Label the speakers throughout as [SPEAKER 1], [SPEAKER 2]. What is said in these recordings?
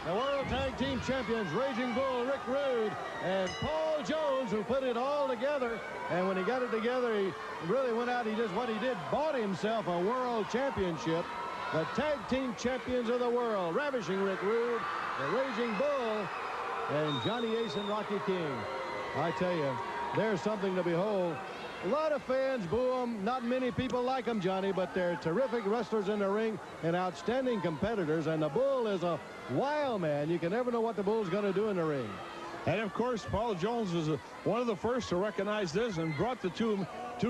[SPEAKER 1] the World Tag Team Champions, Raging Bull Rick Rude and Paul Jones, who put it all together. And when he got it together, he really went out. He just what he did, bought himself a World Championship. The Tag Team Champions of the world, Ravishing Rick Rude, the Raging Bull, and Johnny Ace and Rocky King. I tell you, there's something to behold. A lot of fans boo them. Not many people like them, Johnny, but they're terrific wrestlers in the ring and outstanding competitors. And the Bull is a wild man. You can never know what the Bull's going to do in the ring.
[SPEAKER 2] And, of course, Paul Jones was one of the first to recognize this and brought the two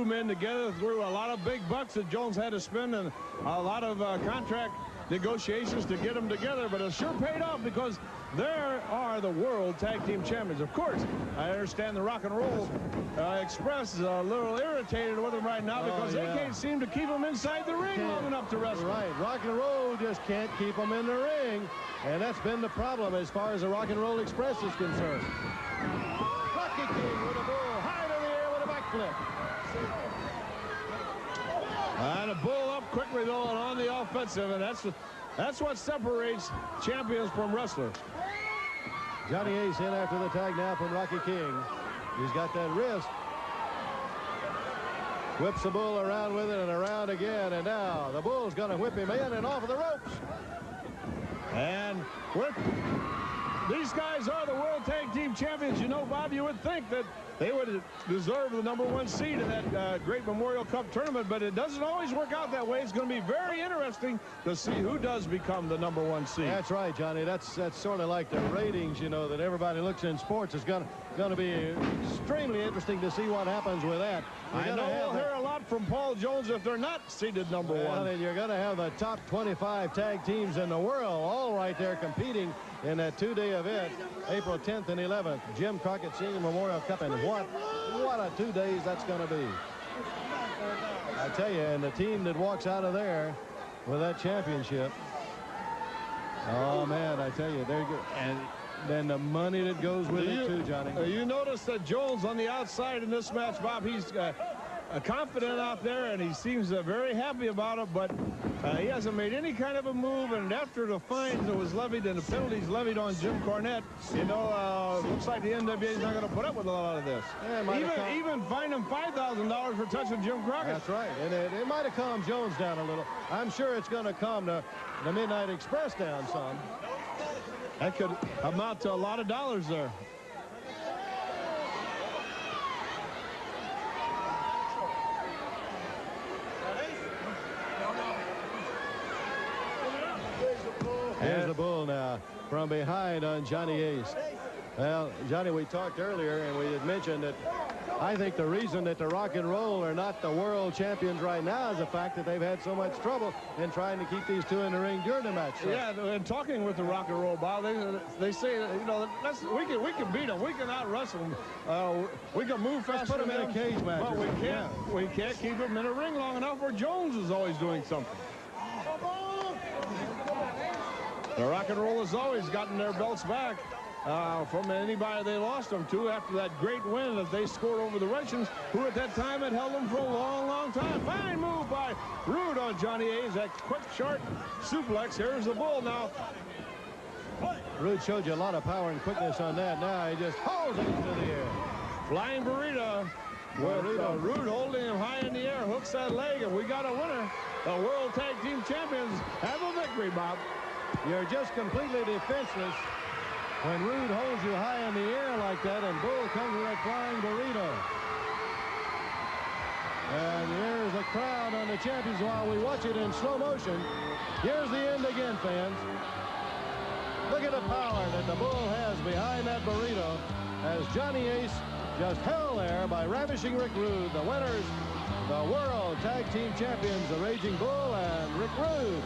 [SPEAKER 2] men together through a lot of big bucks that Jones had to spend and a lot of contract negotiations to get them together. But it sure paid off because there are the World Tag Team Champions. Of course, I understand the Rock and Roll Express is a little irritated with them right now because they can't seem to keep them inside the ring long enough to wrestle.
[SPEAKER 1] Right. Rock and Roll just can't keep them in the ring. And that's been the problem as far as the Rock and Roll Express is concerned. Rocky King with a Bull high in the air with a backflip.
[SPEAKER 2] And a Bull up quickly, though, and on the offensive. And that's what separates champions from wrestlers.
[SPEAKER 1] Johnny Ace in after the tag now from Rocky King. He's got that wrist. Whips the Bull around with it and around again. And now the Bull's going to whip him in and off of the ropes.
[SPEAKER 2] And these guys are the World Tag Team Champions. You know, Bob, you would think that they would deserve the #1 seed in that great Memorial Cup tournament, but it doesn't always work out that way. It's going to be very interesting to see who does become the #1 seed.
[SPEAKER 1] That's right, Johnny. That's sort of like the ratings, you know, that everybody looks in sports. It's going to be extremely interesting to see what happens with that.
[SPEAKER 2] I know we'll hear a lot from Paul Jones if they're not seeded #1.
[SPEAKER 1] Well, then you're going to have the top 25 tag teams in the world all right there competing in that two-day event, April 10th and 11th, Jim Crockett Senior Memorial Cup. And what a 2 days that's going to be. I tell you, and the team that walks out of there with that championship, oh, man, I tell you, they're good. And then the money that goes with it, too, Johnny.
[SPEAKER 2] You notice that Jones on the outside in this match, Bob, he's confident out there, and he seems very happy about it, but he hasn't made any kind of a move. And after the fines that was levied and the penalties levied on Jim Cornette, you know, looks like the NWA is not going to put up with a lot of this. Yeah, even fine him $5,000 for touching Jim Crockett.
[SPEAKER 1] That's right, and it might have calmed Jones down a little. I'm sure it's going to calm the Midnight Express down some.
[SPEAKER 2] That could amount to a lot of dollars there.
[SPEAKER 1] Here's the Bull now from behind on Johnny Ace. Well, Johnny, we talked earlier and we had mentioned that I think the reason that the Rock and Roll are not the world champions right now is the fact that they've had so much trouble in trying to keep these two in the ring during the match. So.
[SPEAKER 2] Yeah, and talking with the Rock and Roll, Bob, they say that, you know, we can beat them, we can out wrestle them, we can move faster.
[SPEAKER 1] Put them in a cage match.
[SPEAKER 2] But we can't keep them in a ring long enough where Jones is always doing something. The Rock and Roll has always gotten their belts back from anybody they lost them to after that great win that they scored over the Russians, who at that time had held them for a long, long time. Fine move by Rude on Johnny Ace. That quick, short suplex. Here's the Bull now.
[SPEAKER 1] Rude showed you a lot of power and quickness on that. Now he just hauls it into the air.
[SPEAKER 2] Flying burrito. With Rude holding him high in the air, hooks that leg, and we got a winner. The World Tag Team Champions have a victory, Bob.
[SPEAKER 1] You're just completely defenseless when Rude holds you high in the air like that, and Bull comes with that flying burrito. And here's the crowd on the champions while we watch it in slow motion. Here's the end again, fans. Look at the power that the Bull has behind that burrito as Johnny Ace just held there by Ravishing Rick Rude. The winners, the World Tag Team Champions, the Raging Bull and Rick Rude.